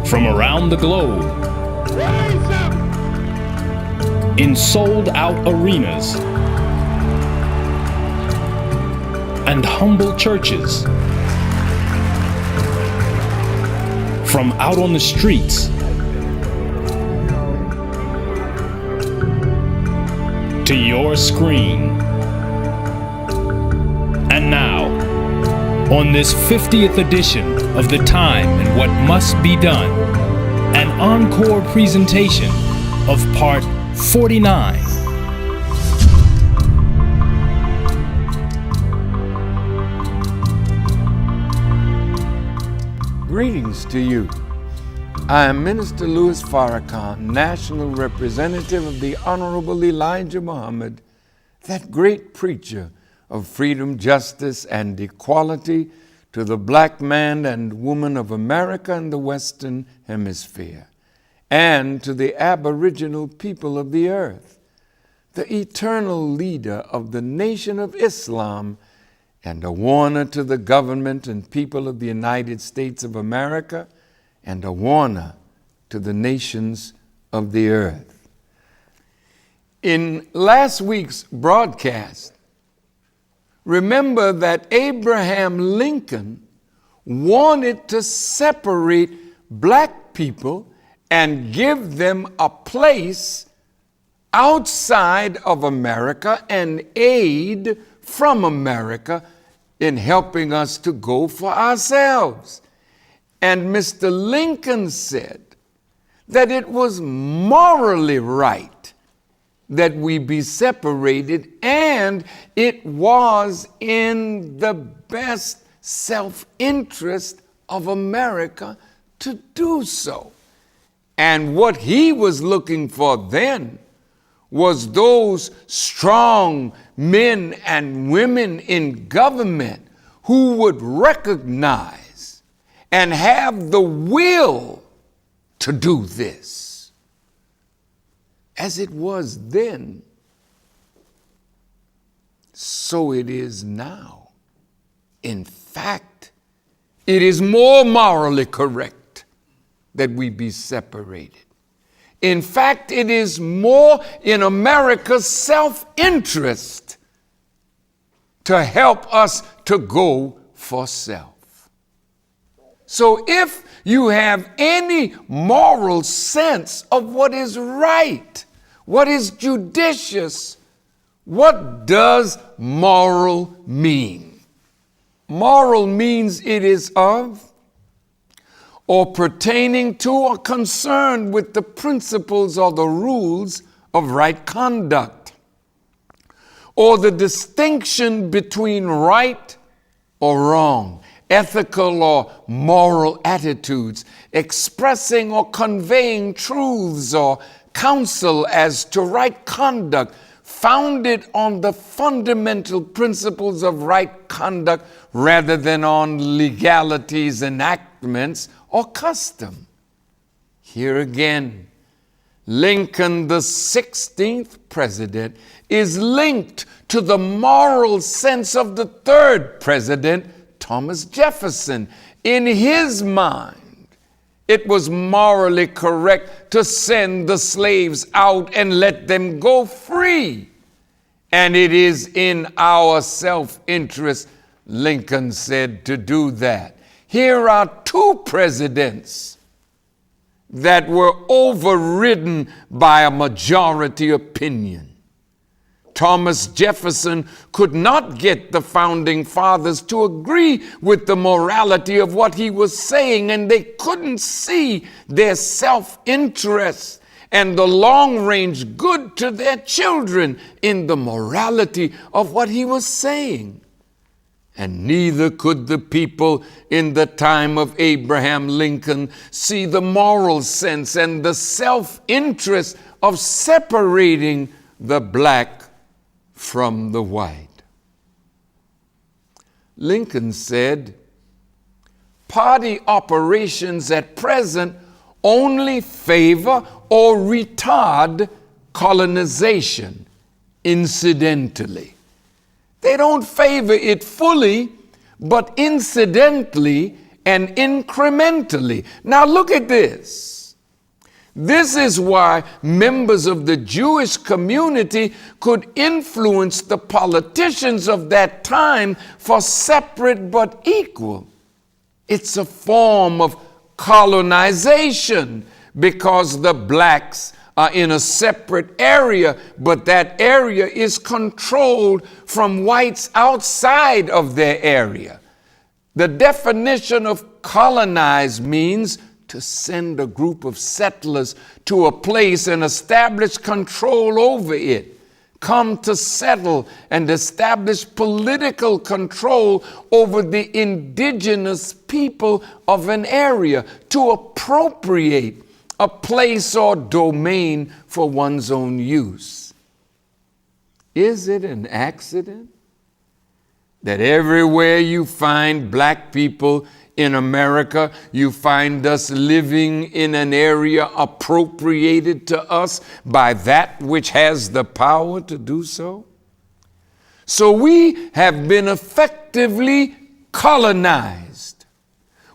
from around the globe in sold-out arenas and humble churches, from out on the streets to your screen. And now, on this 50th edition of The Time and What Must Be Done, an encore presentation of Part 49. Greetings to you. I am Minister Louis Farrakhan, National Representative of the Honorable Elijah Muhammad, that great preacher of freedom, justice, and equality to the black man and woman of America and the Western Hemisphere, and to the aboriginal people of the earth, the eternal leader of the Nation of Islam, and a warner to the government and people of the United States of America, and a warner to the nations of the earth. In last week's broadcast, remember that Abraham Lincoln wanted to separate black people and give them a place outside of America and aid from America in helping us to go for ourselves. And Mr. Lincoln said that it was morally right that we be separated, and it was in the best self-interest of America to do so. And what he was looking for then was those strong men and women in government who would recognize and have the will to do this. As it was then, so it is now. In fact, it is more morally correct that we be separated. In fact, it is more in America's self-interest to help us to go for self. So if you have any moral sense of what is right, what is judicious, what does moral mean? Moral means it is of or pertaining to or concerned with the principles or the rules of right conduct, or the distinction between right or wrong, ethical or moral attitudes, expressing or conveying truths or counsel as to right conduct, founded on the fundamental principles of right conduct rather than on legalities, enactments, or custom. Here again, Lincoln, the 16th president, is linked to the moral sense of the third president, Thomas Jefferson. In his mind, it was morally correct to send the slaves out and let them go free. And it is in our self-interest, Lincoln said, to do that. Here are two presidents that were overridden by a majority opinion. Thomas Jefferson could not get the founding fathers to agree with the morality of what he was saying, and they couldn't see their self-interest and the long-range good to their children in the morality of what he was saying. And neither could the people in the time of Abraham Lincoln see the moral sense and the self-interest of separating the black from the white. Lincoln said, "Party operations at present only favor or retard colonization incidentally. They don't favor it fully, but incidentally and incrementally. Now look at this. This is why members of the Jewish community could influence the politicians of that time for separate but equal. It's a form of colonization because the blacks are in a separate area, but that area is controlled from whites outside of their area. The definition of colonize means to send a group of settlers to a place and establish control over it. Come to settle and establish political control over the indigenous people of an area, to appropriate a place or domain for one's own use. Is it an accident that everywhere you find black people in America, you find us living in an area appropriated to us by that which has the power to do so? So we have been effectively colonized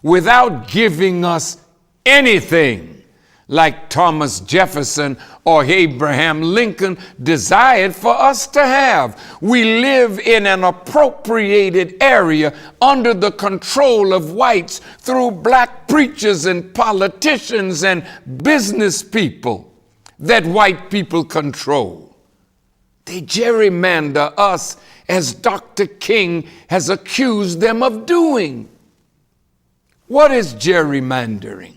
without giving us anything, like Thomas Jefferson or Abraham Lincoln desired for us to have. We live in an appropriated area under the control of whites through black preachers and politicians and business people that white people control. They gerrymander us as Dr. King has accused them of doing. What is gerrymandering?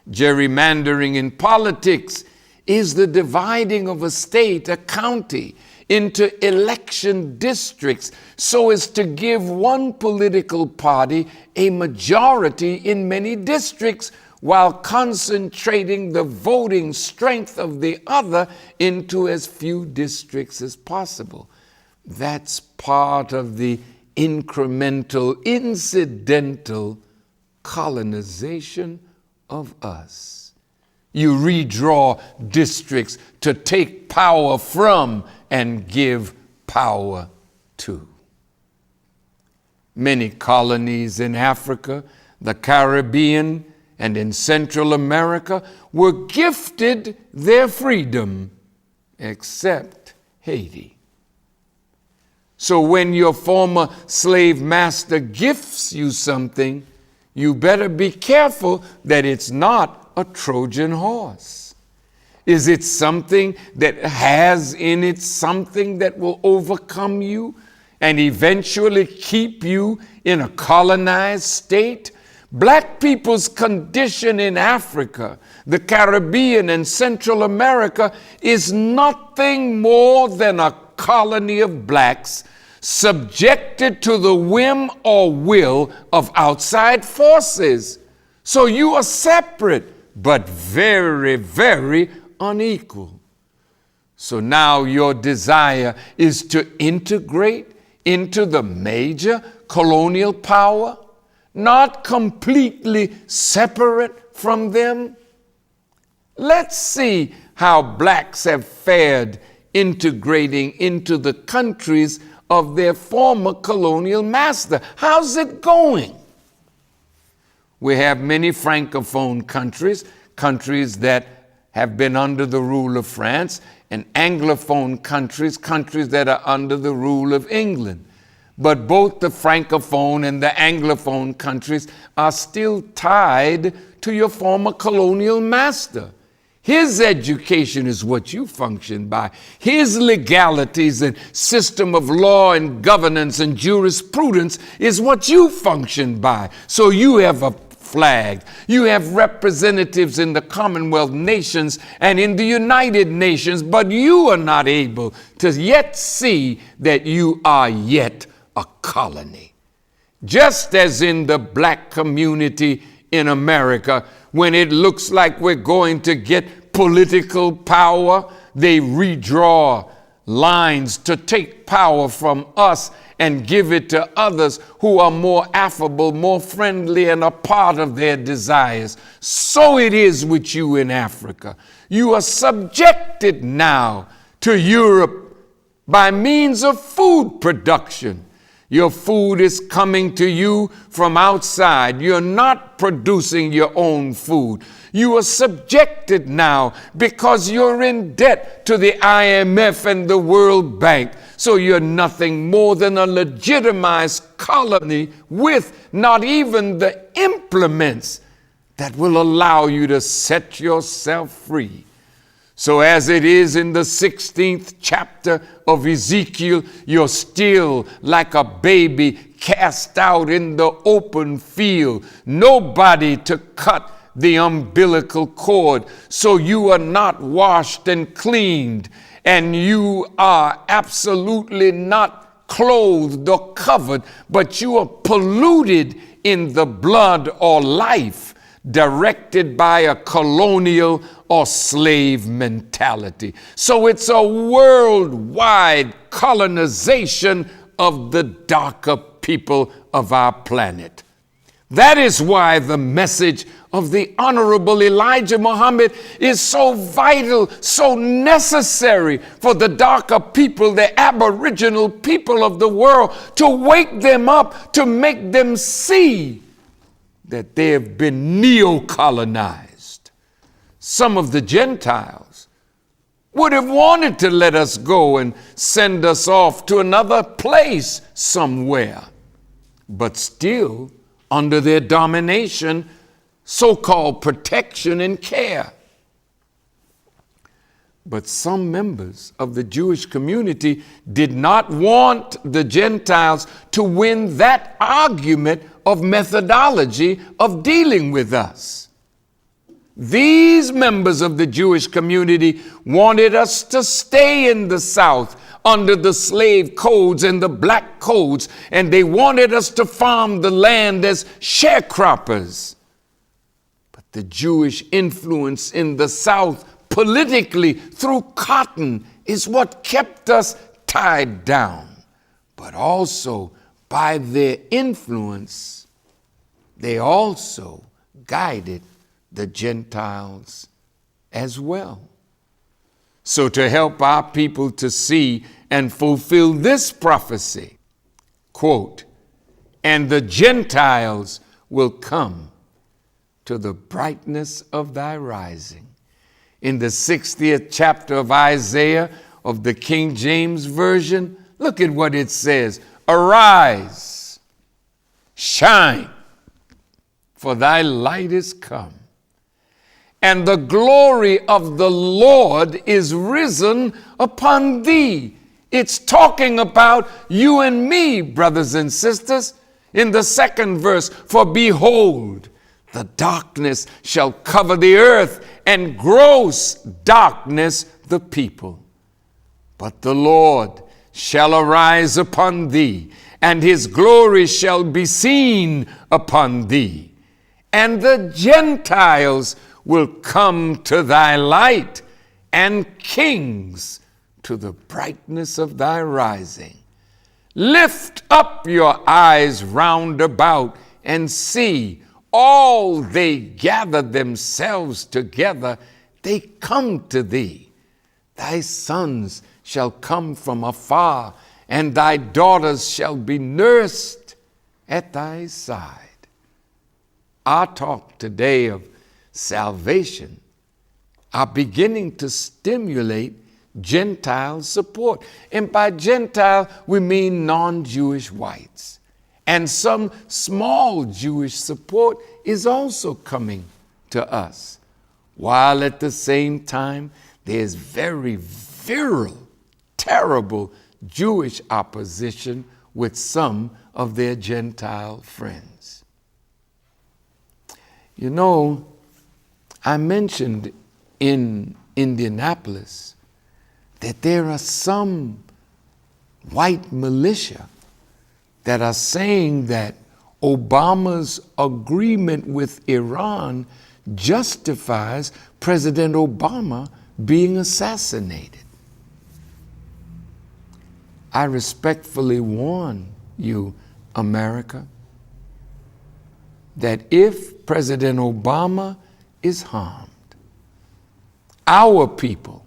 Gerrymandering in politics is the dividing of a state, a county, into election districts so as to give one political party a majority in many districts while concentrating the voting strength of the other into as few districts as possible. That's part of the incremental, incidental colonization of us. You redraw districts to take power from and give power to. Many colonies in Africa, the Caribbean, and in Central America were gifted their freedom, except Haiti. So when your former slave master gifts you something, you better be careful that it's not a Trojan horse. Is it something that has in it something that will overcome you and eventually keep you in a colonized state? Black people's condition in Africa, the Caribbean, and Central America is nothing more than a colony of blacks subjected to the whim or will of outside forces. So you are separate, but very, very unequal. So now your desire is to integrate into the major colonial power, not completely separate from them. Let's see how blacks have fared integrating into the countries of their former colonial master. How's it going? We have many Francophone countries, countries that have been under the rule of France, and Anglophone countries, countries that are under the rule of England. But both the Francophone and the Anglophone countries are still tied to your former colonial master. His education is what you function by. His legalities and system of law and governance and jurisprudence is what you function by. So you have a flag. You have representatives in the Commonwealth nations and in the United Nations, but you are not able to yet see that you are yet a colony. Just as in the black community in America, when it looks like we're going to get political power, they redraw lines to take power from us and give it to others who are more affable, more friendly, and a part of their desires. So it is with you in Africa. You are subjected now to Europe by means of food production. Your food is coming to you from outside. You're not producing your own food. You are subjected now because you're in debt to the IMF and the World Bank. So you're nothing more than a legitimized colony with not even the implements that will allow you to set yourself free. So as it is in the 16th chapter of Ezekiel, you're still like a baby cast out in the open field, nobody to cut the umbilical cord. So you are not washed and cleaned, and you are absolutely not clothed or covered, but you are polluted in the blood or life directed by a colonial or slave mentality. So it's a worldwide colonization of the darker people of our planet. That is why the message of the Honorable Elijah Muhammad is so vital, so necessary for the darker people, the aboriginal people of the world, to wake them up, to make them see that they have been neo-colonized. Some of the Gentiles would have wanted to let us go and send us off to another place somewhere, but still under their domination, so-called protection and care. But some members of the Jewish community did not want the Gentiles to win that argument of methodology of dealing with us. These members of the Jewish community wanted us to stay in the South under the slave codes and the black codes, and they wanted us to farm the land as sharecroppers. But the Jewish influence in the South politically through cotton is what kept us tied down. But also by their influence, they also guided the Gentiles as well. So to help our people to see and fulfill this prophecy, quote, "And the Gentiles will come to the brightness of thy rising." In the 60th chapter of Isaiah of the King James Version, look at what it says. "Arise, shine, for thy light is come, and the glory of the Lord is risen upon thee." It's talking about you and me, brothers and sisters. In the second verse, "For behold, the darkness shall cover the earth, and gross darkness the people. But the Lord shall arise upon thee, and his glory shall be seen upon thee. And the Gentiles will come to thy light, and kings to the brightness of thy rising. Lift up your eyes round about, and see, all they gather themselves together, they come to thee. Thy sons shall come from afar, and thy daughters shall be nursed at thy side." Our talk today of salvation are beginning to stimulate Gentile support. And by Gentile, we mean non-Jewish whites. And some small Jewish support is also coming to us, while at the same time, there's very virile, terrible Jewish opposition with some of their Gentile friends. You know, I mentioned in Indianapolis that there are some white militia that are saying that Obama's agreement with Iran justifies President Obama being assassinated. I respectfully warn you, America, that if President Obama is harmed, our people,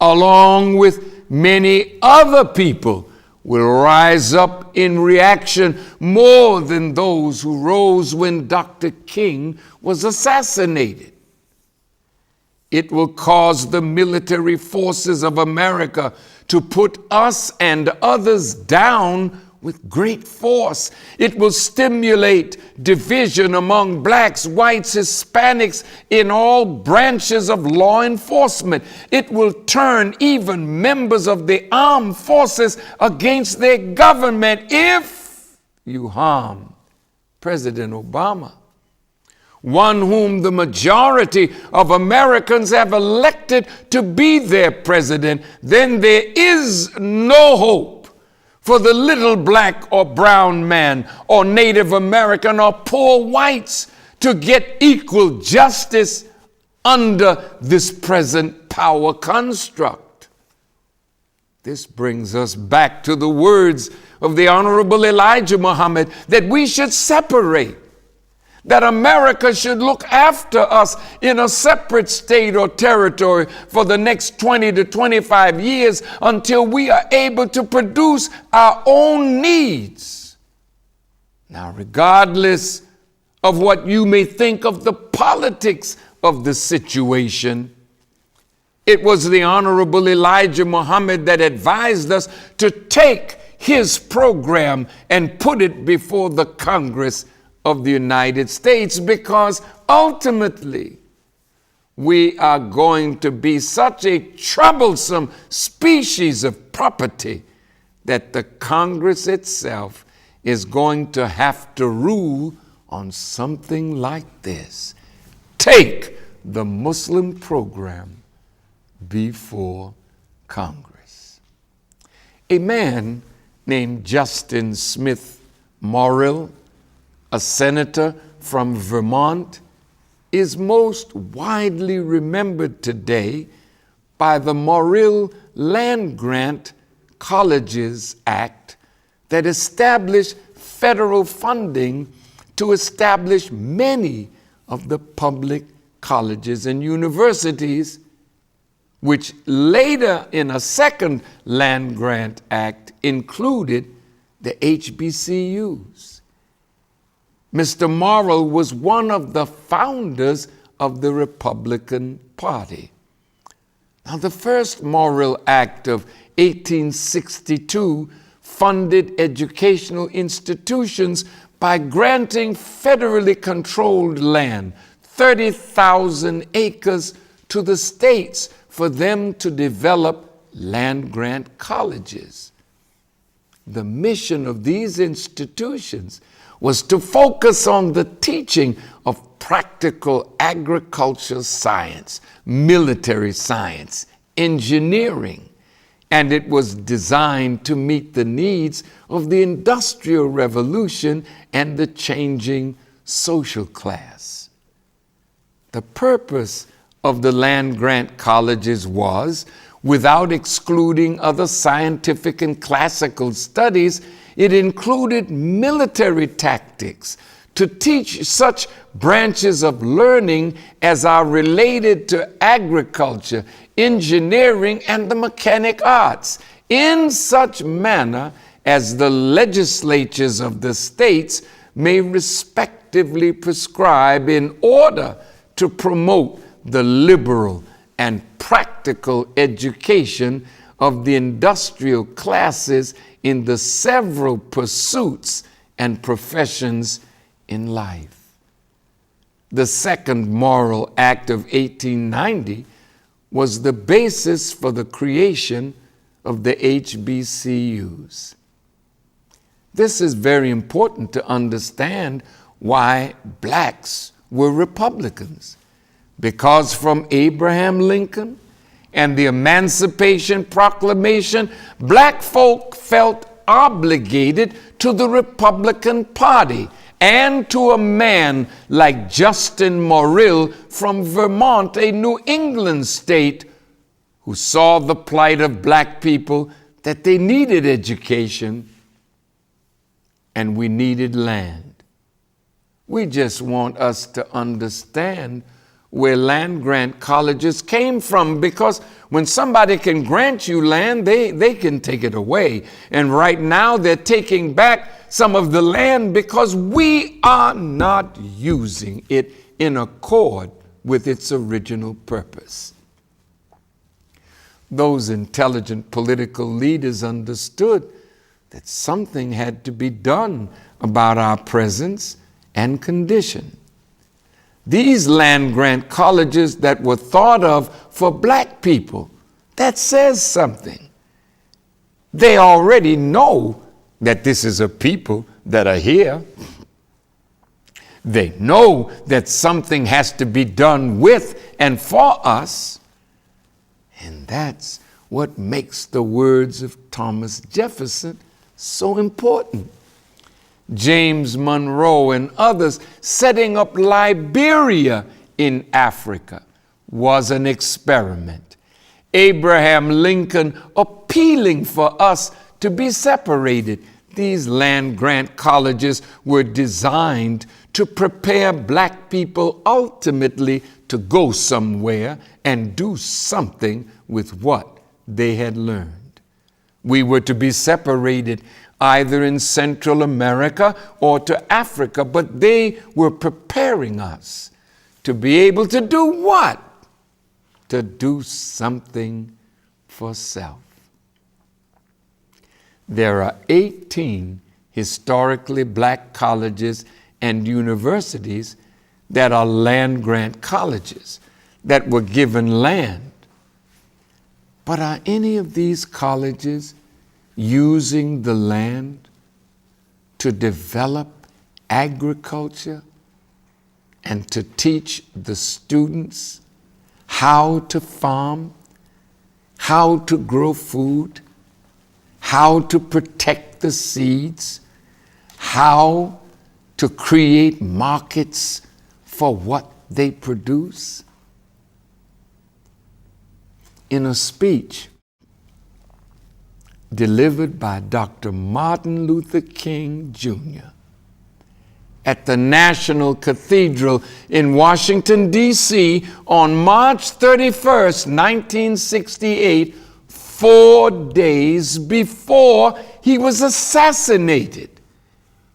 along with many other people, will rise up in reaction more than those who rose when Dr. King was assassinated. It will cause the military forces of America to put us and others down with great force. It will stimulate division among blacks, whites, Hispanics in all branches of law enforcement. It will turn even members of the armed forces against their government if you harm President Obama, one whom the majority of Americans have elected to be their president. Then there is no hope for the little black or brown man or Native American or poor whites to get equal justice under this present power construct. This brings us back to the words of the Honorable Elijah Muhammad that we should separate, that America should look after us in a separate state or territory for the next 20 to 25 years until we are able to produce our own needs. Now, regardless of what you may think of the politics of the situation, it was the Honorable Elijah Muhammad that advised us to take his program and put it before the Congress of the United States, because ultimately we are going to be such a troublesome species of property that the Congress itself is going to have to rule on something like this: take the Muslim program before Congress. A man named Justin Smith Morrill, a senator from Vermont, is most widely remembered today by the Morrill Land Grant Colleges Act that established federal funding to establish many of the public colleges and universities, which later in a second Land Grant Act included the HBCUs. Mr. Morrill was one of the founders of the Republican Party. Now, the first Morrill Act of 1862 funded educational institutions by granting federally controlled land, 30,000 acres, to the states for them to develop land-grant colleges. The mission of these institutions was to focus on the teaching of practical agricultural science, military science, engineering, and it was designed to meet the needs of the Industrial Revolution and the changing social class. The purpose of the land-grant colleges was, without excluding other scientific and classical studies, it included military tactics to teach such branches of learning as are related to agriculture, engineering, and the mechanic arts, in such manner as the legislatures of the states may respectively prescribe, in order to promote the liberal and practical education of the industrial classes in the several pursuits and professions in life. The second Morrill Act of 1890 was the basis for the creation of the HBCUs. This is very important to understand why blacks were Republicans, because from Abraham Lincoln and the Emancipation Proclamation, black folk felt obligated to the Republican Party and to a man like Justin Morrill from Vermont, a New England state, who saw the plight of black people, that they needed education and we needed land. We just want us to understand where land grant colleges came from, because when somebody can grant you land, they can take it away. And right now they're taking back some of the land because we are not using it in accord with its original purpose. Those intelligent political leaders understood that something had to be done about our presence and condition. These land grant colleges that were thought of for black people, that says something. They already know that this is a people that are here. They know that something has to be done with and for us. And that's what makes the words of Thomas Jefferson so important. James Monroe and others setting up Liberia in Africa was an experiment. Abraham Lincoln appealing for us to be separated. These land grant colleges were designed to prepare black people ultimately to go somewhere and do something with what they had learned. We were to be separated either in Central America or to Africa, but they were preparing us to be able to do what? To do something for self. There are 18 historically black colleges and universities that are land grant colleges that were given land. But are any of these colleges using the land to develop agriculture and to teach the students how to farm, how to grow food, how to protect the seeds, how to create markets for what they produce? In a speech delivered by Dr. Martin Luther King Jr. at the National Cathedral in Washington, D.C. on March 31st, 1968, 4 days before he was assassinated,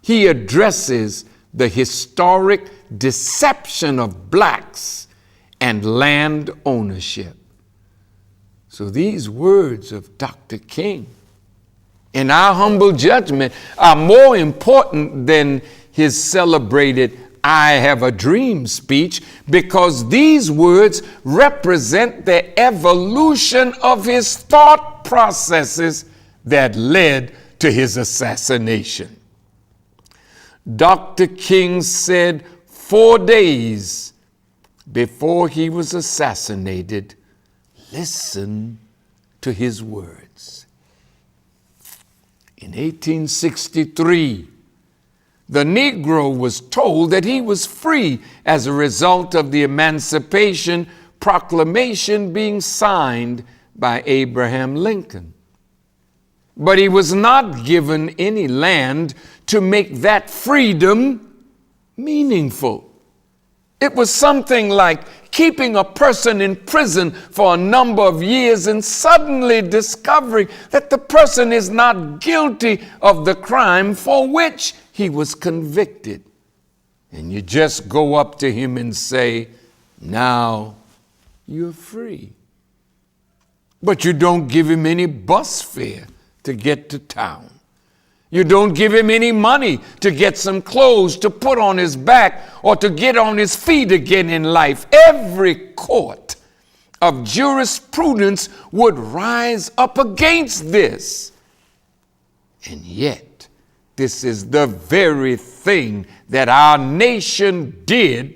he addresses the historic deception of blacks and land ownership. So these words of Dr. King, in our humble judgment, are more important than his celebrated "I Have a Dream" speech, because these words represent the evolution of his thought processes that led to his assassination. Dr. King said 4 days before he was assassinated, listen to his words. In 1863, the Negro was told that he was free as a result of the Emancipation Proclamation being signed by Abraham Lincoln. But he was not given any land to make that freedom meaningful. It was something like keeping a person in prison for a number of years and suddenly discovering that the person is not guilty of the crime for which he was convicted. And you just go up to him and say, "Now you're free." But you don't give him any bus fare to get to town. You don't give him any money to get some clothes to put on his back or to get on his feet again in life. Every court of jurisprudence would rise up against this. And yet, this is the very thing that our nation did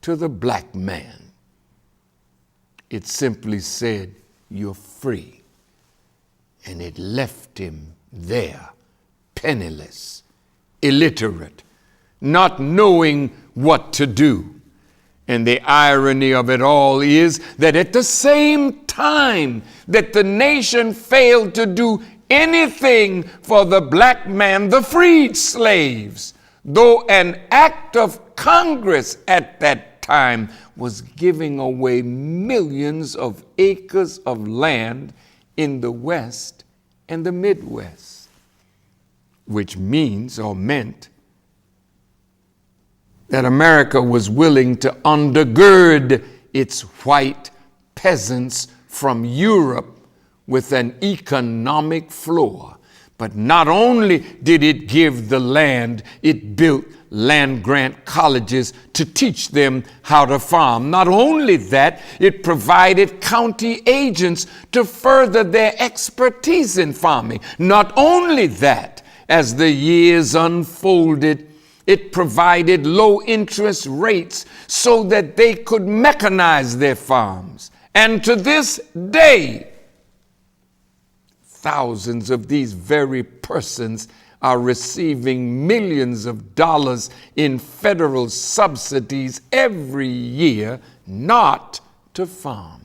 to the black man. It simply said, "You're free." And it left him there, penniless, illiterate, not knowing what to do. And the irony of it all is that at the same time that the nation failed to do anything for the black man, the freed slaves, though an act of Congress at that time was giving away millions of acres of land in the West and the Midwest, which means or meant that America was willing to undergird its white peasants from Europe with an economic floor. But not only did it give the land, it built land-grant colleges to teach them how to farm. Not only that, it provided county agents to further their expertise in farming. Not only that, as the years unfolded, it provided low interest rates so that they could mechanize their farms. And to this day, thousands of these very persons are receiving millions of dollars in federal subsidies every year not to farm.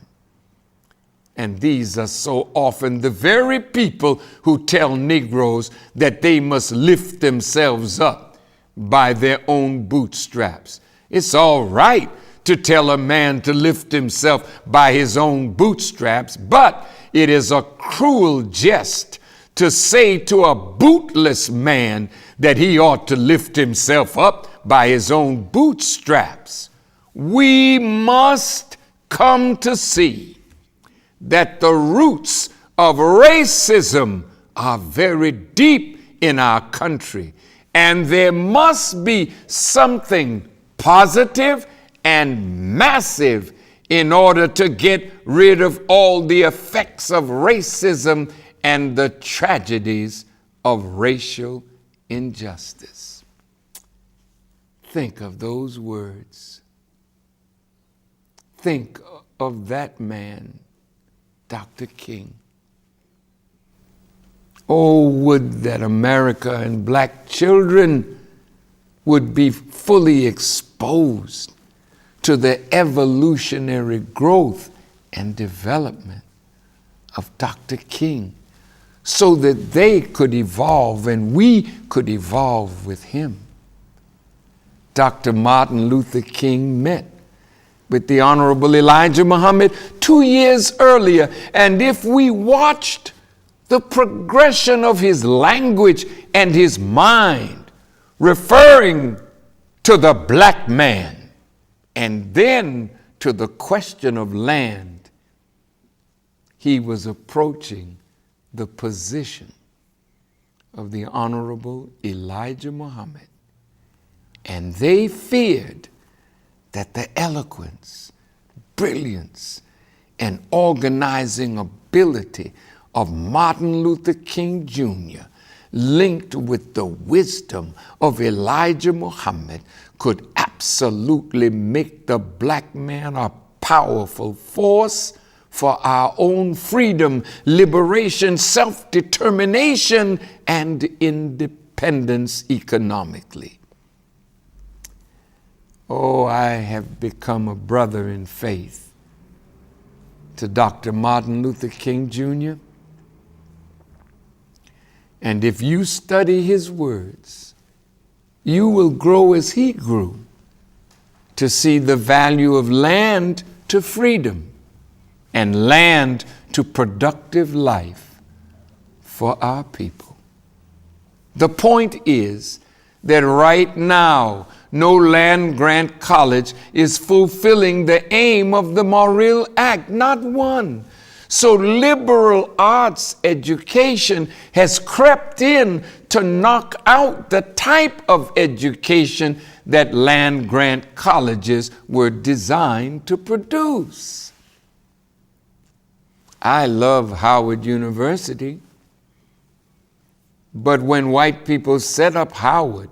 And these are so often the very people who tell Negroes that they must lift themselves up by their own bootstraps. It's all right to tell a man to lift himself by his own bootstraps, but it is a cruel jest to say to a bootless man that he ought to lift himself up by his own bootstraps. We must come to see that the roots of racism are very deep in our country, and there must be something positive and massive in order to get rid of all the effects of racism and the tragedies of racial injustice. Think of those words. Think of that man, Dr. King. Oh, would that America and black children would be fully exposed to the evolutionary growth and development of Dr. King, so that they could evolve and we could evolve with him. Dr. Martin Luther King met with the Honorable Elijah Muhammad 2 years earlier, and if we watched the progression of his language and his mind, referring to the black man and then to the question of land, he was approaching the position of the Honorable Elijah Muhammad. And they feared that the eloquence, brilliance, and organizing ability of Martin Luther King Jr., linked with the wisdom of Elijah Muhammad, could absolutely make the black man a powerful force for our own freedom, liberation, self-determination, and independence economically. Oh, I have become a brother in faith to Dr. Martin Luther King Jr. And if you study his words, you will grow as he grew, to see the value of land to freedom and land to productive life for our people. The point is that right now, no land-grant college is fulfilling the aim of the Morrill Act, not one. So liberal arts education has crept in to knock out the type of education that land-grant colleges were designed to produce. I love Howard University, but when white people set up Howard,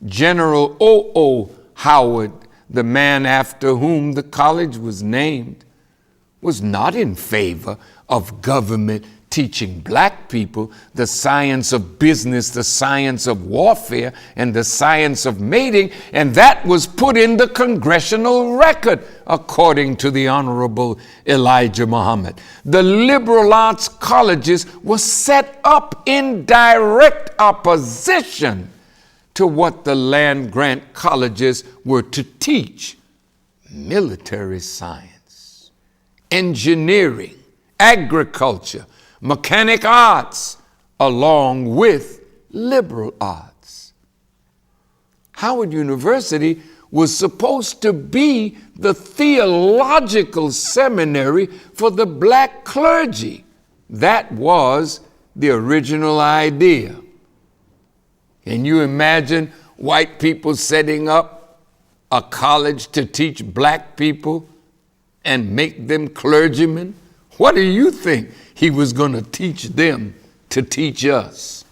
General O.O. Howard, the man after whom the college was named, was not in favor of government teaching black people the science of business, the science of warfare, and the science of mating, and that was put in the congressional record, according to the Honorable Elijah Muhammad. The liberal arts colleges were set up in direct opposition to what the land-grant colleges were to teach military science, engineering, agriculture, mechanic arts, along with liberal arts. Howard University was supposed to be the theological seminary for the black clergy. That was the original idea. Can you imagine white people setting up a college to teach black people and make them clergymen? What do you think he was going to teach them to teach us?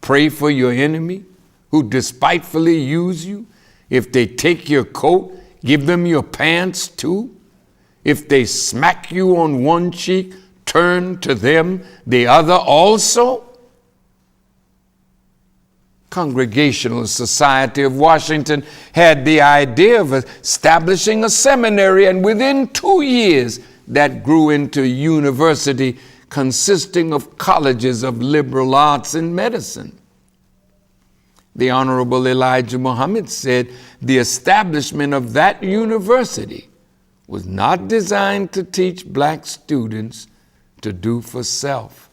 Pray for your enemy who despitefully use you. If they take your coat, give them your pants too. If they smack you on one cheek, turn to them the other also. Congregational Society of Washington had the idea of establishing a seminary, and within 2 years that grew into a university consisting of colleges of liberal arts and medicine. The Honorable Elijah Muhammad said the establishment of that university was not designed to teach black students to do for self,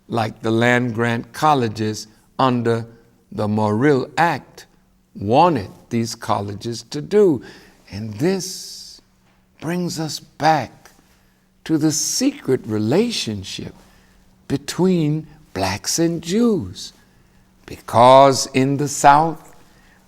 like the land-grant colleges under the Morrill Act wanted these colleges to do. And this brings us back to the secret relationship between blacks and Jews. Because in the South,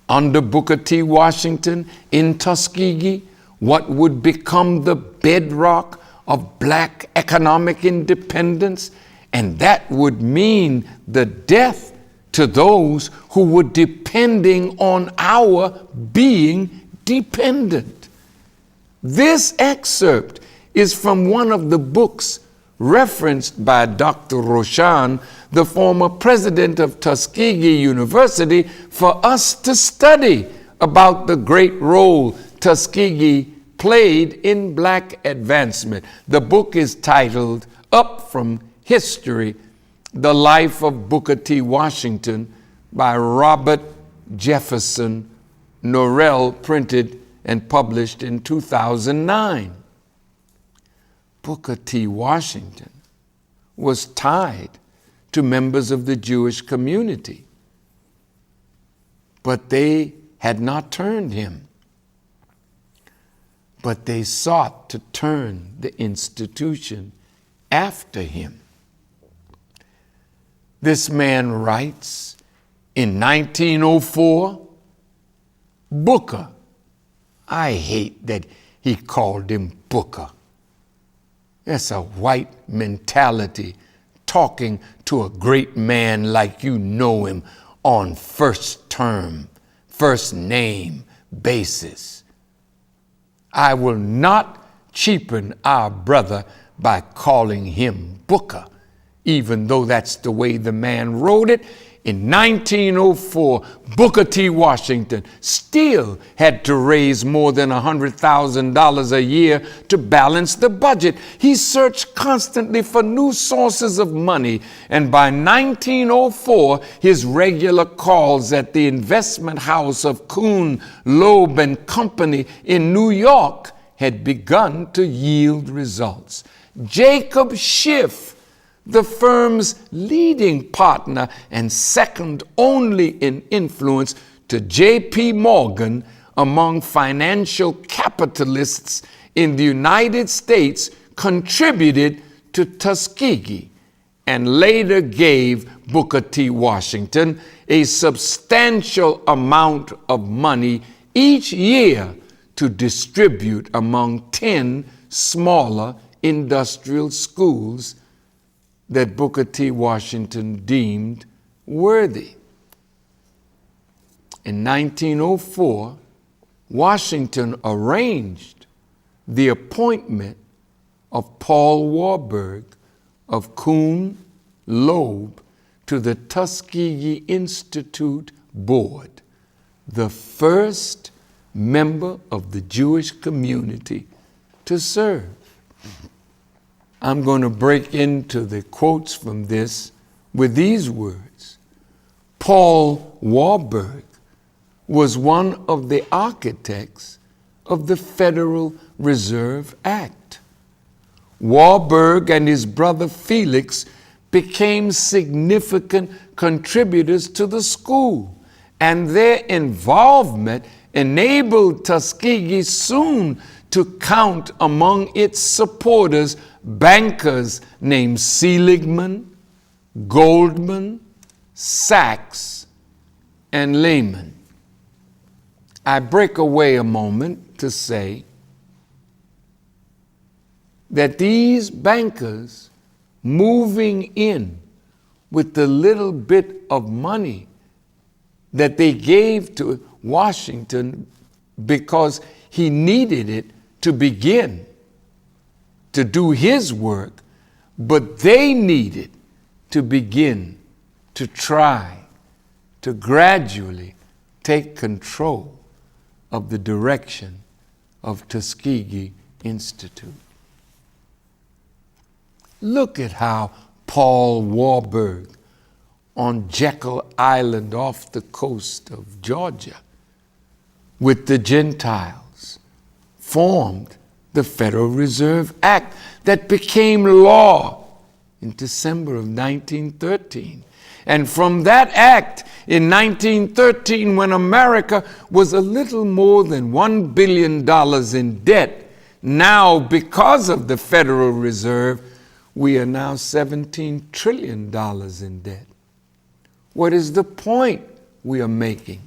under Booker T. Washington, in Tuskegee, what would become the bedrock of black economic independence, and that would mean the death to those who were depending on our being dependent. This excerpt is from one of the books referenced by Dr. Roshan, the former president of Tuskegee University, for us to study about the great role Tuskegee played in black advancement. The book is titled Up From History, The Life of Booker T. Washington by Robert Jefferson Norrell, printed and published in 2009. Booker T. Washington was tied to members of the Jewish community, but they had not turned him. But they sought to turn the institution after him. This man writes in 1904, Booker. I hate that he called him Booker. That's a white mentality, talking to a great man like you know him on first term, first name basis. I will not cheapen our brother by calling him Booker, even though that's the way the man wrote it. In 1904, Booker T. Washington still had to raise more than $100,000 a year to balance the budget. He searched constantly for new sources of money, and by 1904, his regular calls at the investment house of Kuhn, Loeb and Company in New York had begun to yield results. Jacob Schiff, the firm's leading partner and second only in influence to J.P. Morgan among financial capitalists in the United States, contributed to Tuskegee and later gave Booker T. Washington a substantial amount of money each year to distribute among 10 smaller industrial schools that Booker T. Washington deemed worthy. In 1904, Washington arranged the appointment of Paul Warburg of Kuhn, Loeb to the Tuskegee Institute Board, the first member of the Jewish community to serve. I'm going to break into the quotes from this with these words. Paul Warburg was one of the architects of the Federal Reserve Act. Warburg and his brother Felix became significant contributors to the school, and their involvement enabled Tuskegee soon to count among its supporters bankers named Seligman, Goldman, Sachs, and Lehman. I break away a moment to say that these bankers moving in with the little bit of money that they gave to Washington because he needed it to begin to do his work, but they needed to begin to try to gradually take control of the direction of Tuskegee Institute. Look at how Paul Warburg on Jekyll Island off the coast of Georgia with the Gentiles formed the Federal Reserve Act that became law in December of 1913. And from that act in 1913, when America was a little more than $1 billion in debt, now because of the Federal Reserve, we are now $17 trillion in debt. What is the point we are making?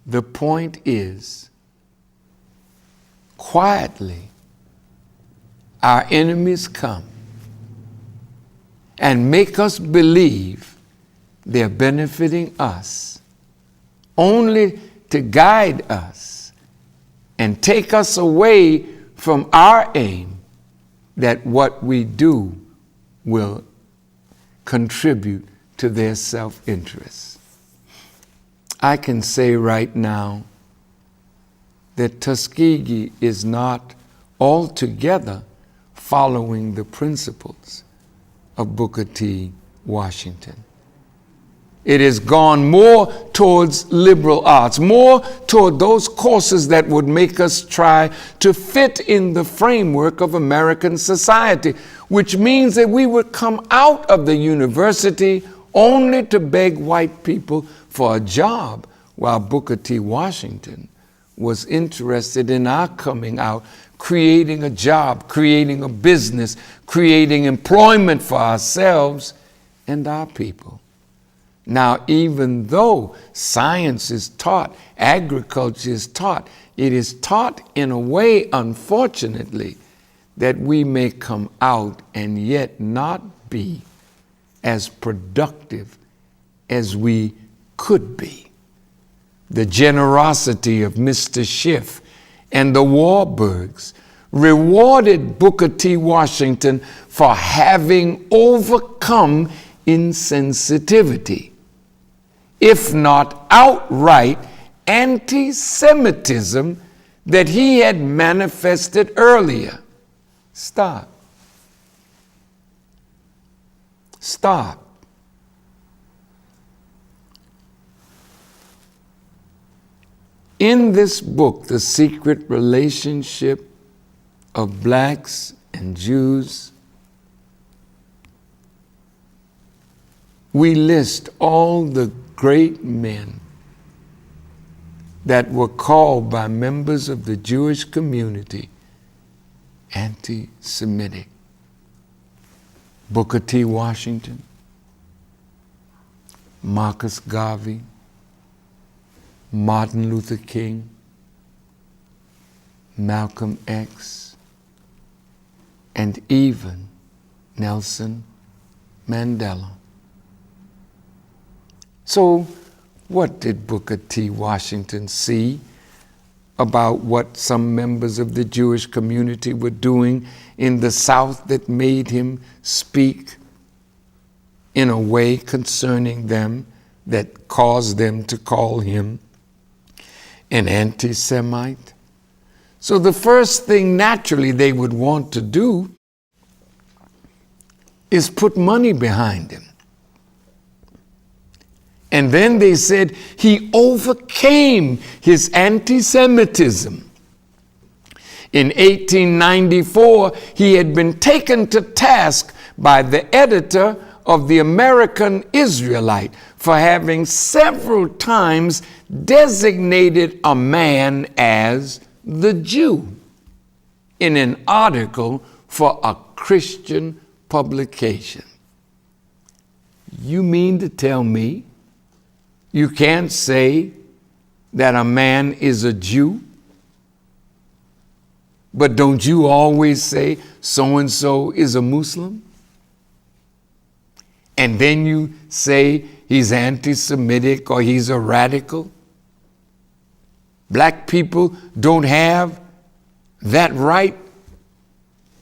The point is, quietly, our enemies come and make us believe they're benefiting us, only to guide us and take us away from our aim that what we do will contribute to their self-interest. I can say right now that Tuskegee is not altogether following the principles of Booker T. Washington. It has gone more towards liberal arts, more toward those courses that would make us try to fit in the framework of American society, which means that we would come out of the university only to beg white people for a job, while Booker T. Washington was interested in our coming out, creating a job, creating a business, creating employment for ourselves and our people. Now, even though science is taught, agriculture is taught, it is taught in a way, unfortunately, that we may come out and yet not be as productive as we could be. The generosity of Mr. Schiff and the Warburgs rewarded Booker T. Washington for having overcome insensitivity, if not outright anti-Semitism that he had manifested earlier. Stop. In this book, The Secret Relationship of Blacks and Jews, we list all the great men that were called by members of the Jewish community anti-Semitic. Booker T. Washington, Marcus Garvey, Martin Luther King, Malcolm X, and even Nelson Mandela. So, what did Booker T. Washington see about what some members of the Jewish community were doing in the South that made him speak in a way concerning them that caused them to call him an anti-Semite? So the first thing naturally they would want to do is put money behind him. And then they said he overcame his anti-Semitism. In 1894, he had been taken to task by the editor of the American Israelite for having several times designated a man as the Jew in an article for a Christian publication. You mean to tell me you can't say that a man is a Jew? But don't you always say so-and-so is a Muslim? And then you say he's anti-Semitic or he's a radical? Black people don't have that right.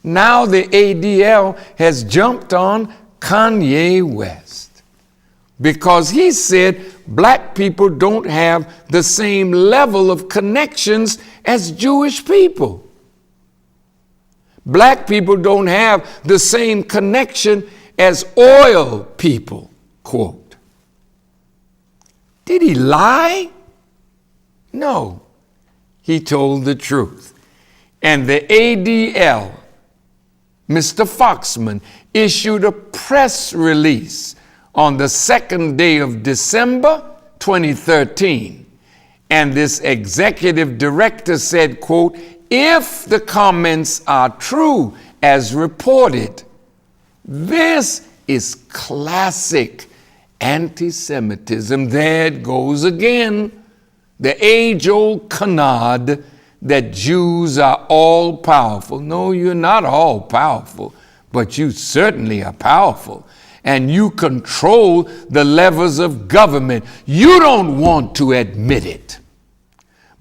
Now the ADL has jumped on Kanye West because he said black people don't have the same level of connections as Jewish people. Black people don't have the same connection as oil people, quote. Did he lie? No, he told the truth. And the ADL, Mr. Foxman, issued a press release on the 2nd day of December 2013. And this executive director said, quote, if the comments are true as reported, this is classic anti-Semitism. There it goes again. The age-old canard that Jews are all powerful. No, you're not all powerful, but you certainly are powerful. And you control the levers of government. You don't want to admit it.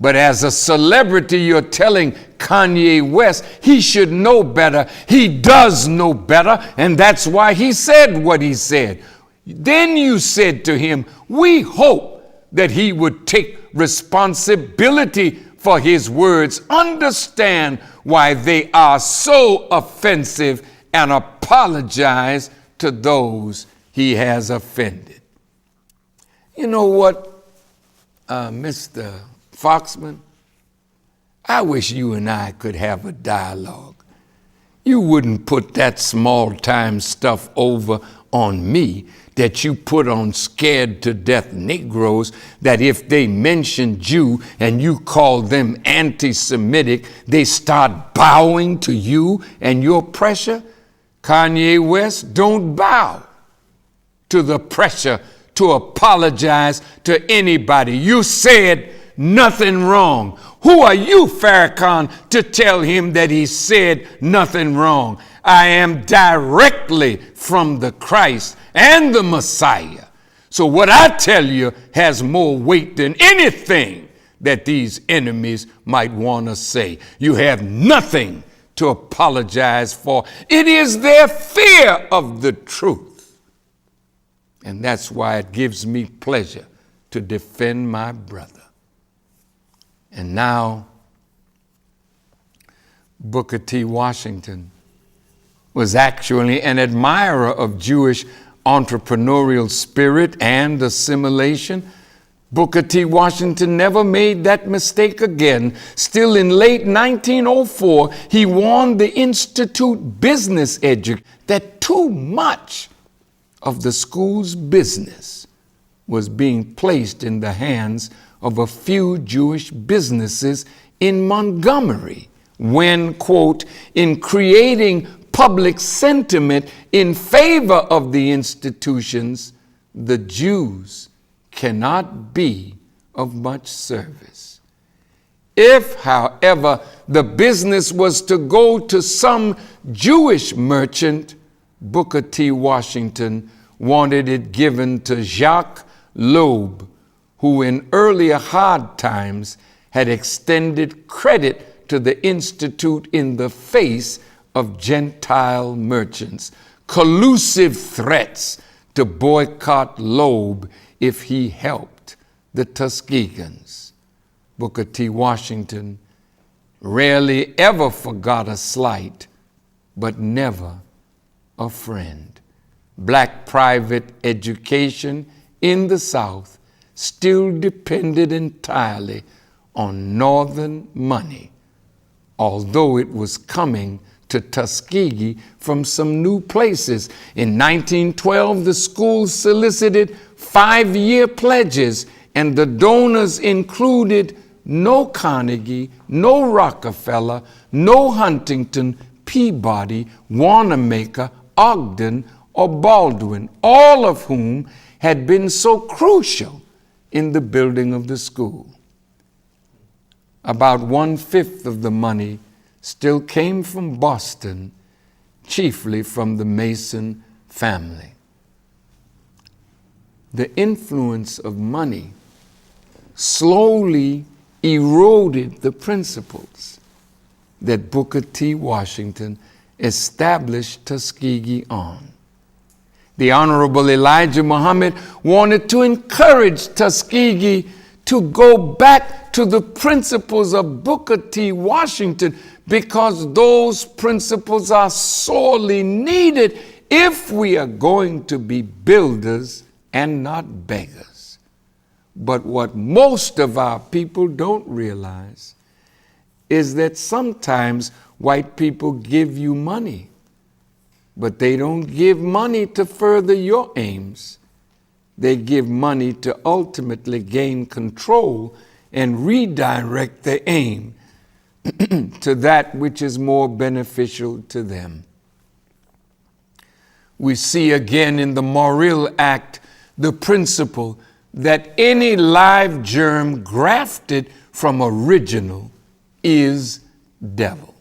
But as a celebrity, you're telling Kanye West he should know better. He does know better, and that's why he said what he said. Then you said to him, we hope that he would take responsibility for his words, understand why they are so offensive, and apologize to those he has offended. You know what, Mr. Foxman, I wish you and I could have a dialogue. You wouldn't put that small-time stuff over on me that you put on scared to death Negroes, that if they mention Jew and you call them anti-Semitic, they start bowing to you and your pressure. Kanye West, don't bow to the pressure to apologize to anybody. You said nothing wrong. Who are you, Farrakhan, to tell him that he said nothing wrong? I am directly from the Christ and the Messiah. So what I tell you has more weight than anything that these enemies might want to say. You have nothing to apologize for. It is their fear of the truth. And that's why it gives me pleasure to defend my brother. And now, Booker T. Washington was actually an admirer of Jewish entrepreneurial spirit and assimilation. Booker T. Washington never made that mistake again. Still in late 1904, he warned the Institute business education that too much of the school's business was being placed in the hands of a few Jewish businesses in Montgomery when, quote, in creating public sentiment in favor of the institutions, the Jews cannot be of much service. If, however, the business was to go to some Jewish merchant, Booker T. Washington wanted it given to Jacques Loeb, who in earlier hard times had extended credit to the Institute in the face of Gentile merchants, collusive threats to boycott Loeb if he helped the Tuskegans. Booker T. Washington rarely ever forgot a slight, but never a friend. Black private education in the South still depended entirely on Northern money, although it was coming to Tuskegee from some new places. In 1912, the school solicited 5-year pledges, and the donors included no Carnegie, no Rockefeller, no Huntington, Peabody, Wanamaker, Ogden, or Baldwin, all of whom had been so crucial in the building of the school. About 1/5 of the money still came from Boston, chiefly from the Mason family. The influence of money slowly eroded the principles that Booker T. Washington established Tuskegee on. The Honorable Elijah Muhammad wanted to encourage Tuskegee to go back to the principles of Booker T. Washington, because those principles are sorely needed if we are going to be builders and not beggars. But what most of our people don't realize is that sometimes white people give you money, but they don't give money to further your aims. They give money to ultimately gain control and redirect the aim to that which is more beneficial to them. We see again in the Morrill Act the principle that any live germ grafted from original is devil.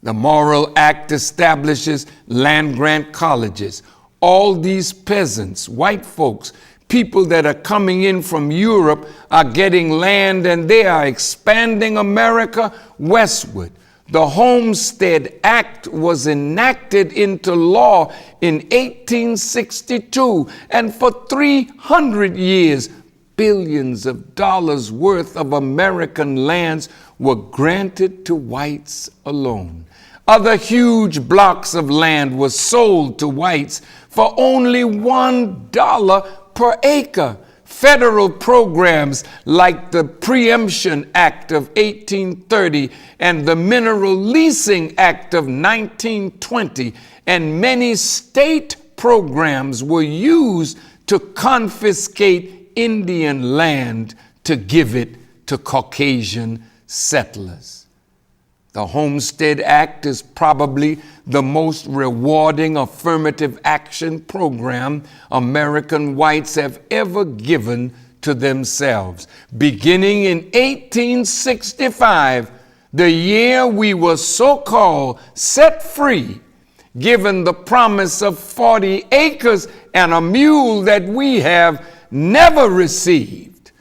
The Morrill Act establishes land-grant colleges. All these peasants, white folks, people that are coming in from Europe are getting land, and they are expanding America westward. The Homestead Act was enacted into law in 1862, and for 300 years, billions of dollars worth of American lands were granted to whites alone. Other huge blocks of land were sold to whites for only $1 per acre. Federal programs like the Preemption Act of 1830 and the Mineral Leasing Act of 1920 and many state programs were used to confiscate Indian land to give it to Caucasian settlers. The Homestead Act is probably the most rewarding affirmative action program American whites have ever given to themselves. Beginning in 1865, the year we were so-called set free, given the promise of 40 acres and a mule that we have never received,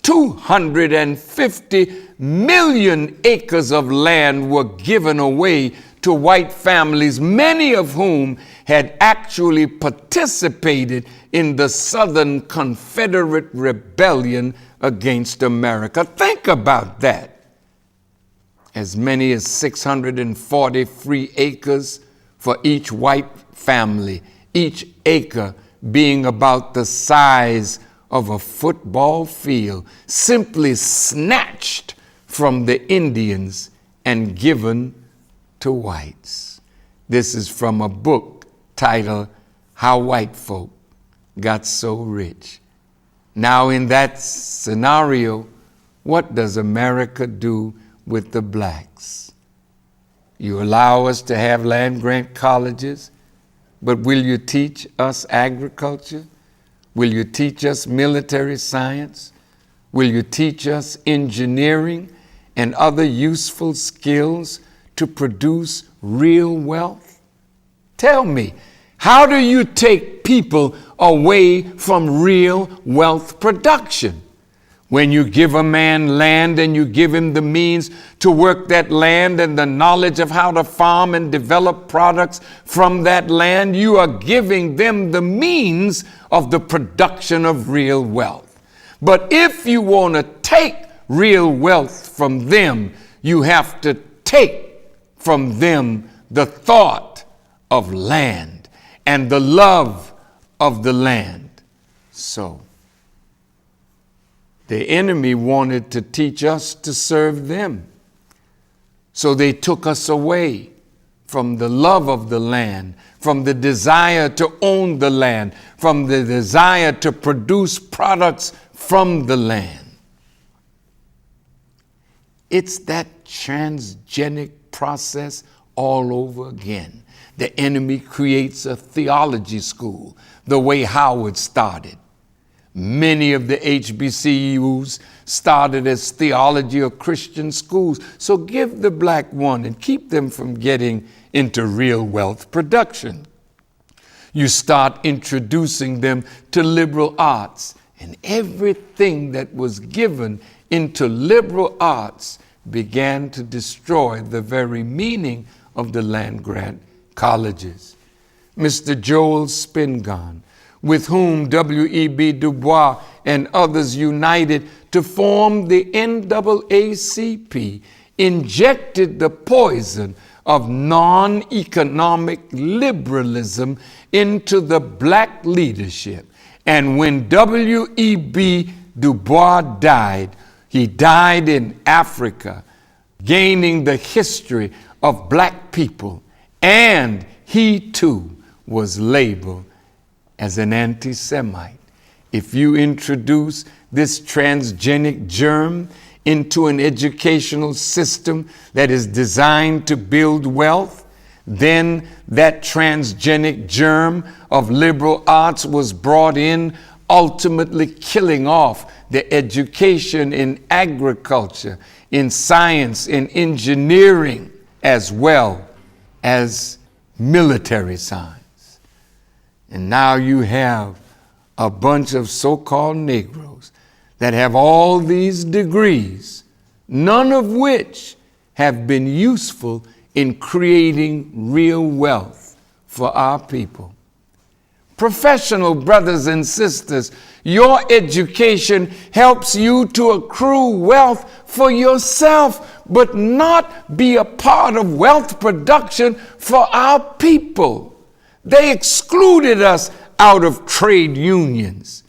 250 million acres of land were given away to white families, many of whom had actually participated in the Southern Confederate Rebellion against America. Think about that. As many as 640 free acres for each white family, each acre being about the size of a football field, simply snatched from the Indians and given to whites. This is from a book titled How White Folk Got So Rich. Now, in that scenario, what does America do with the blacks? You allow us to have land-grant colleges, but will you teach us agriculture? Will you teach us military science? Will you teach us engineering and other useful skills to produce real wealth? Tell me, how do you take people away from real wealth production? When you give a man land and you give him the means to work that land and the knowledge of how to farm and develop products from that land, you are giving them the means of the production of real wealth. But if you want to take real wealth from them, you have to take from them the thought of land and the love of the land. so. The enemy wanted to teach us to serve them. So they took us away from the love of the land, from the desire to own the land, from the desire to produce products from the land. It's that transgenic process all over again. The enemy creates a theology school, the way Howard started. Many of the HBCUs started as theology or Christian schools. So give the black one and keep them from getting into real wealth production. You start introducing them to liberal arts, and everything that was given into liberal arts began to destroy the very meaning of the land-grant colleges. Mr. Joel Spingarn, with whom W.E.B. Du Bois and others united to form the NAACP, injected the poison of non-economic liberalism into the black leadership. And when W.E.B. Du Bois died, he died in Africa, gaining the history of black people, and he too was labeled as an anti-Semite. If you introduce this transgenic germ into an educational system that is designed to build wealth, then that transgenic germ of liberal arts was brought in, ultimately killing off the education in agriculture, in science, in engineering, as well as military science. And now you have a bunch of so-called Negroes that have all these degrees, none of which have been useful in creating real wealth for our people. Professional brothers and sisters, your education helps you to accrue wealth for yourself, but not be a part of wealth production for our people. They excluded us out of trade unions,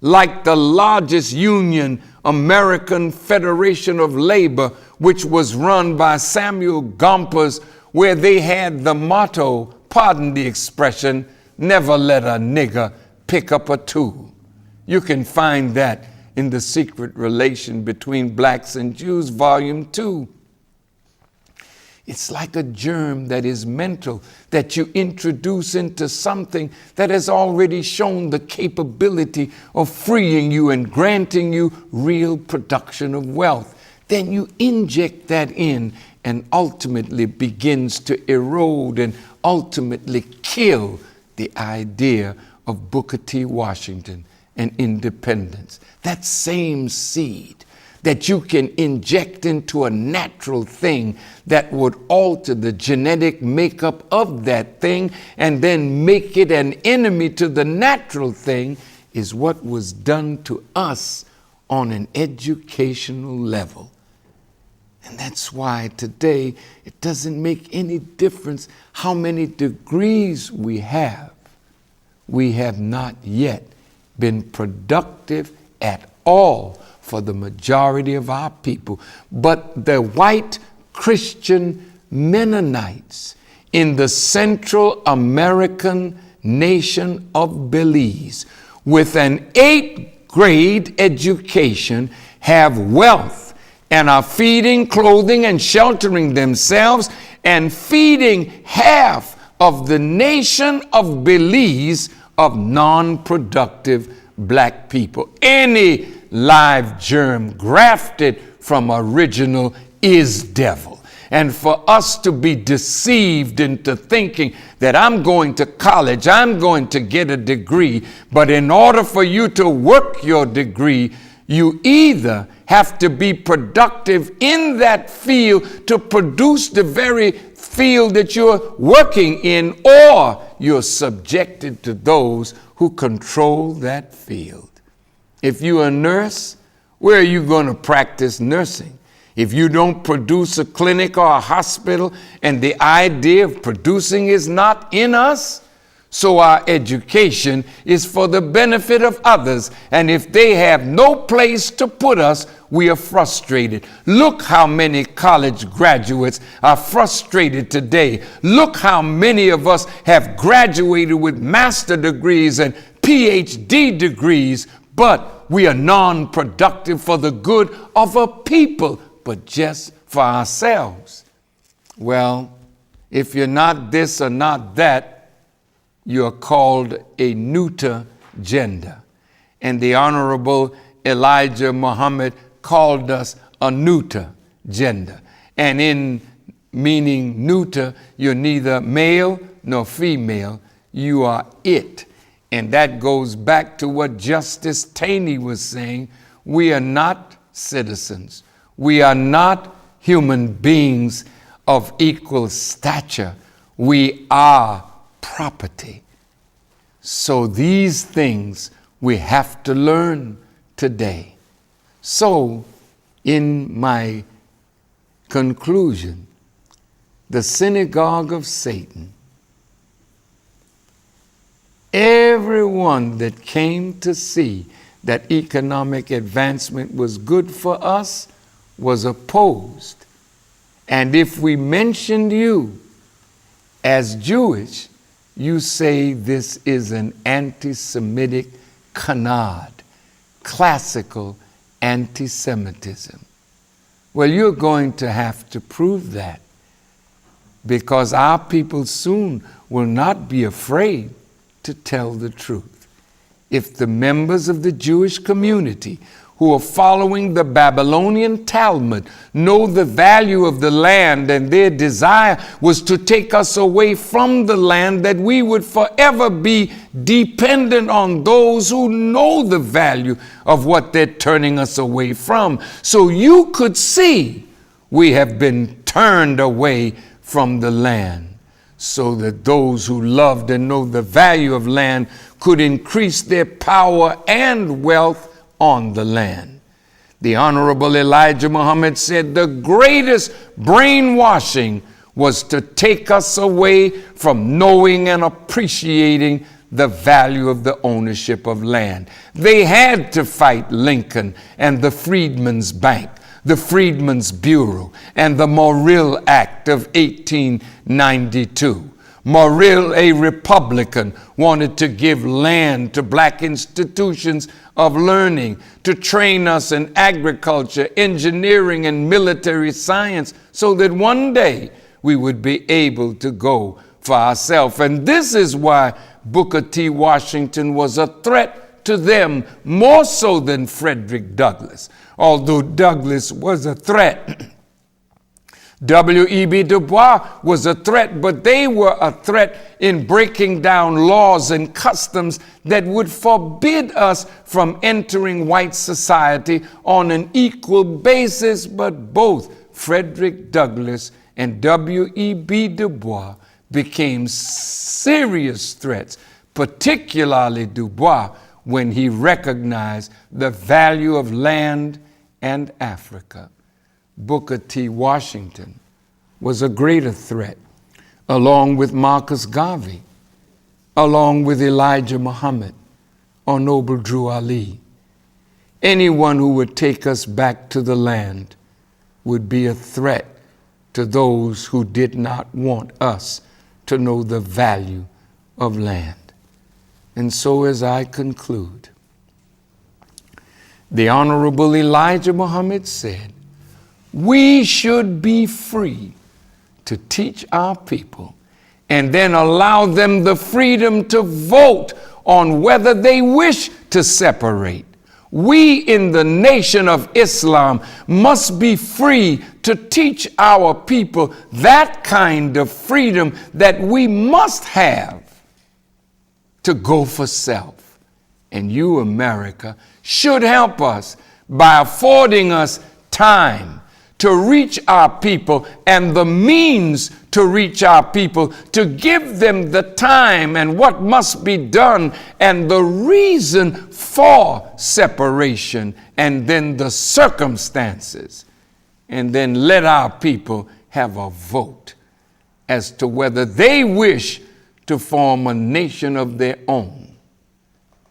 like the largest union, American Federation of Labor, which was run by Samuel Gompers, where they had the motto, pardon the expression, never let a nigger pick up a tool. You can find that in The Secret Relation Between Blacks and Jews, Volume 2. It's like a germ that is mental, that you introduce into something that has already shown the capability of freeing you and granting you real production of wealth. Then you inject that in, and ultimately begins to erode and ultimately kill the idea of Booker T. Washington and independence. That same seed that you can inject into a natural thing that would alter the genetic makeup of that thing and then make it an enemy to the natural thing is what was done to us on an educational level. And that's why today it doesn't make any difference how many degrees we have. We have not yet been productive at all for the majority of our people. But the white Christian Mennonites in the Central American nation of Belize, with an 8th grade education, have wealth and are feeding, clothing, and sheltering themselves and feeding half of the nation of Belize of non-productive black people. Any live germ grafted from original is devil. And for us to be deceived into thinking that I'm going to college, I'm going to get a degree, but in order for you to work your degree, you either have to be productive in that field to produce the very field that you're working in, or you're subjected to those who control that field. If you're a nurse, where are you going to practice nursing? If you don't produce a clinic or a hospital, and the idea of producing is not in us, So our education is for the benefit of others, and if they have no place to put us, we are frustrated. Look how many college graduates are frustrated today. Look how many of us have graduated with master degrees and PhD degrees, but we are non-productive for the good of a people, but just for ourselves. Well, if you're not this or not that, you are called a neuter gender. And the Honorable Elijah Muhammad called us a neuter gender. And in meaning neuter, you're neither male nor female, you are it. And that goes back to what Justice Taney was saying. We are not citizens. We are not human beings of equal stature. We are property. So these things we have to learn today. So in my conclusion, the synagogue of Satan, everyone that came to see that economic advancement was good for us was opposed. And if we mentioned you as Jewish, you say this is an anti-Semitic canard, classical anti-Semitism. Well, you're going to have to prove that, because our people soon will not be afraid to tell the truth. If the members of the Jewish community who are following the Babylonian Talmud know the value of the land, and their desire was to take us away from the land, that we would forever be dependent on those who know the value of what they're turning us away from. So you could see we have been turned away from the land, so that those who loved and know the value of land could increase their power and wealth on the land. The Honorable Elijah Muhammad said the greatest brainwashing was to take us away from knowing and appreciating the value of the ownership of land. They had to fight Lincoln and the Freedmen's Bank, the Freedmen's Bureau, and the Morrill Act of 1892. Morrill, a Republican, wanted to give land to black institutions of learning, to train us in agriculture, engineering, and military science, so that one day we would be able to go for ourselves. And this is why Booker T. Washington was a threat to them, more so than Frederick Douglass. Although Douglass was a threat, W.E.B. Du Bois was a threat, but they were a threat in breaking down laws and customs that would forbid us from entering white society on an equal basis. But both Frederick Douglass and W.E.B. Du Bois became serious threats, particularly Du Bois, when he recognized the value of land and Africa. Booker T. Washington was a greater threat, along with Marcus Garvey, along with Elijah Muhammad or Noble Drew Ali. Anyone who would take us back to the land would be a threat to those who did not want us to know the value of land. And so as I conclude, the Honorable Elijah Muhammad said, we should be free to teach our people and then allow them the freedom to vote on whether they wish to separate. We in the nation of Islam must be free to teach our people that kind of freedom that we must have to go for self. And you, America, should help us by affording us time to reach our people and the means to reach our people, to give them the time and what must be done and the reason for separation, and then the circumstances, and then let our people have a vote as to whether they wish to form a nation of their own.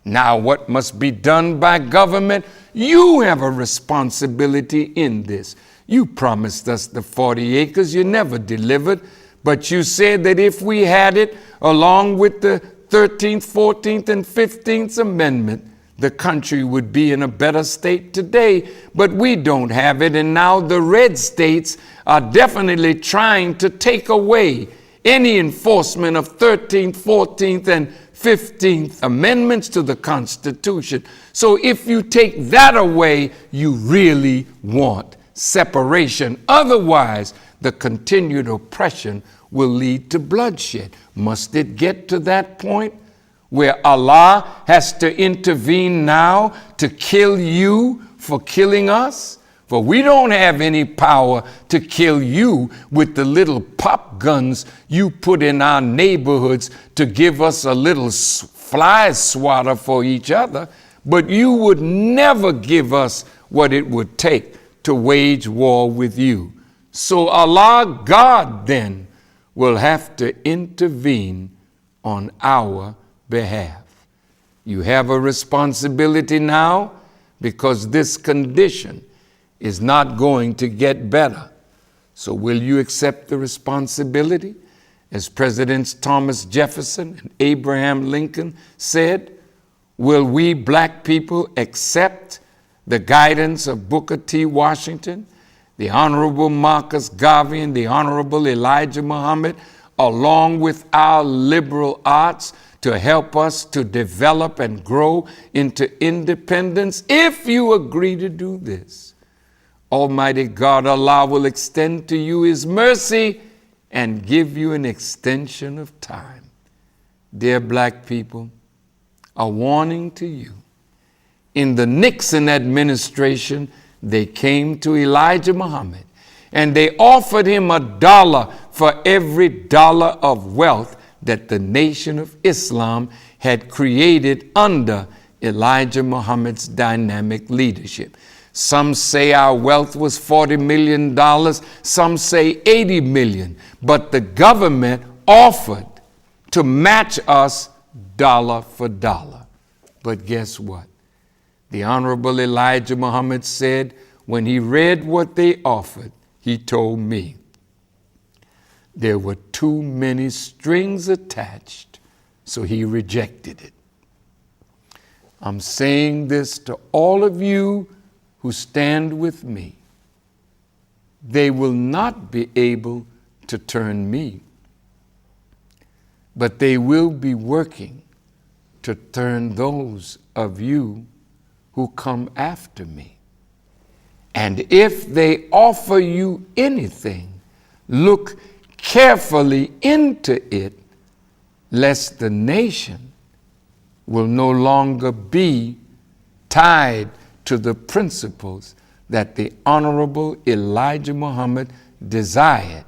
Now, what must be done by government? You have a responsibility in this. You promised us the 40 acres, you never delivered, but you said that if we had it, along with the 13th, 14th, and 15th Amendment, the country would be in a better state today, but we don't have it, and now the red states are definitely trying to take away any enforcement of 13th, 14th, and 15th Amendments to the Constitution. So if you take that away, you really want separation. Otherwise, the continued oppression will lead to bloodshed. Must it get to that point where Allah has to intervene now to kill you for killing us? For we don't have any power to kill you with the little pop guns you put in our neighborhoods to give us a little fly swatter for each other, but you would never give us what it would take to wage war with you. So Allah, God, then, will have to intervene on our behalf. You have a responsibility now because this condition is not going to get better. So will you accept the responsibility? As Presidents Thomas Jefferson and Abraham Lincoln said, will we black people accept the guidance of Booker T. Washington, the Honorable Marcus Garvey, and the Honorable Elijah Muhammad, along with our liberal arts, to help us to develop and grow into independence? If you agree to do this, Almighty God, Allah, will extend to you His mercy and give you an extension of time. Dear black people, a warning to you. In the Nixon administration, they came to Elijah Muhammad and they offered him $1 for every dollar of wealth that the Nation of Islam had created under Elijah Muhammad's dynamic leadership. Some say our wealth was $40 million, some say $80 million, but the government offered to match us dollar for dollar. But guess what? The Honorable Elijah Muhammad said when he read what they offered, he told me, there were too many strings attached, so he rejected it. I'm saying this to all of you who stand with me. They will not be able to turn me, but they will be working to turn those of you who come after me. And if they offer you anything, look carefully into it, lest the nation will no longer be tied to the principles that the Honorable Elijah Muhammad desired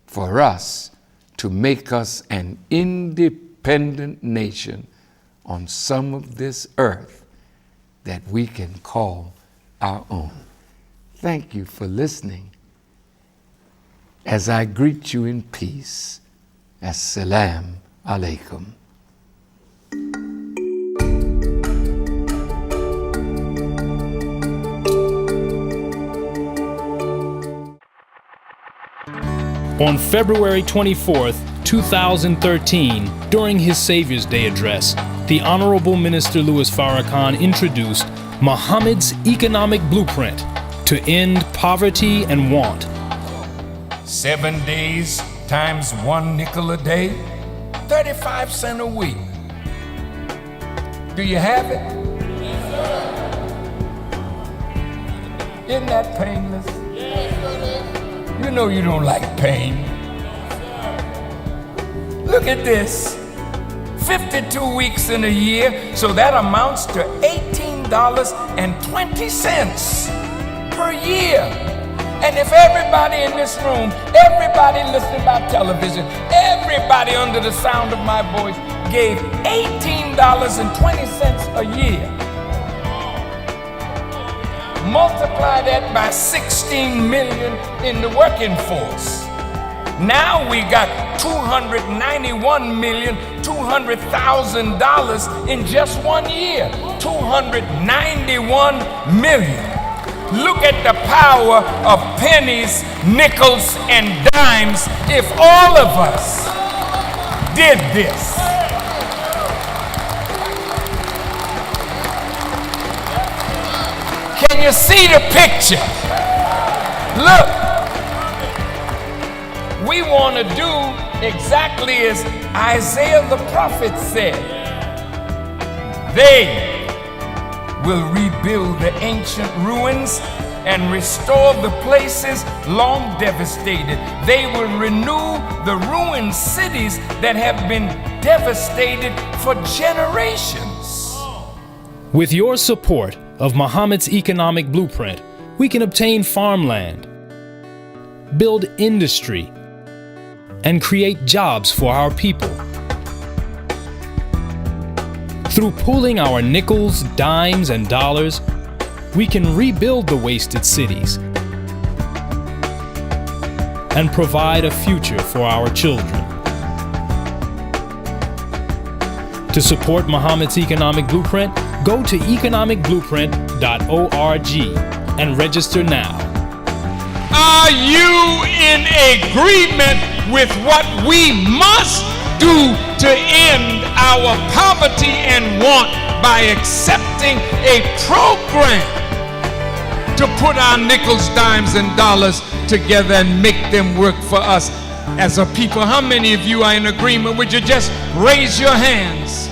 for us to make us an independent nation on some of this earth that we can call our own. Thank you for listening as I greet you in peace. Assalamu alaikum. On February 24th, 2013, during his Savior's Day address, the Honorable Minister Louis Farrakhan introduced Muhammad's economic blueprint to end poverty and want. 7 days times 1 nickel a day, 35 cents a week. Do you have it? Yes, sir. Isn't that painless? Yes, sir. You know you don't like pain. Yes, look at this. 52 weeks in a year, so that amounts to $18.20 per year. And if everybody in this room, everybody listening by television, everybody under the sound of my voice gave $18.20 a year, multiply that by 16 million in the working force. Now we got $291,200,000 in just 1 year. 291 million. Look at the power of pennies, nickels, and dimes if all of us did this. Can you see the picture? Look, we want to do exactly as Isaiah the prophet said. They will rebuild the ancient ruins and restore the places long devastated. They will renew the ruined cities that have been devastated for generations. With your support of Muhammad's economic blueprint, we can obtain farmland, build industry, and create jobs for our people. Through pooling our nickels, dimes, and dollars, we can rebuild the wasted cities and provide a future for our children. To support Muhammad's economic blueprint, go to economicblueprint.org and register now. Are you in agreement with what we must do to end our poverty and want by accepting a program to put our nickels, dimes, and dollars together and make them work for us as a people? How many of you are in agreement? Would you just raise your hands?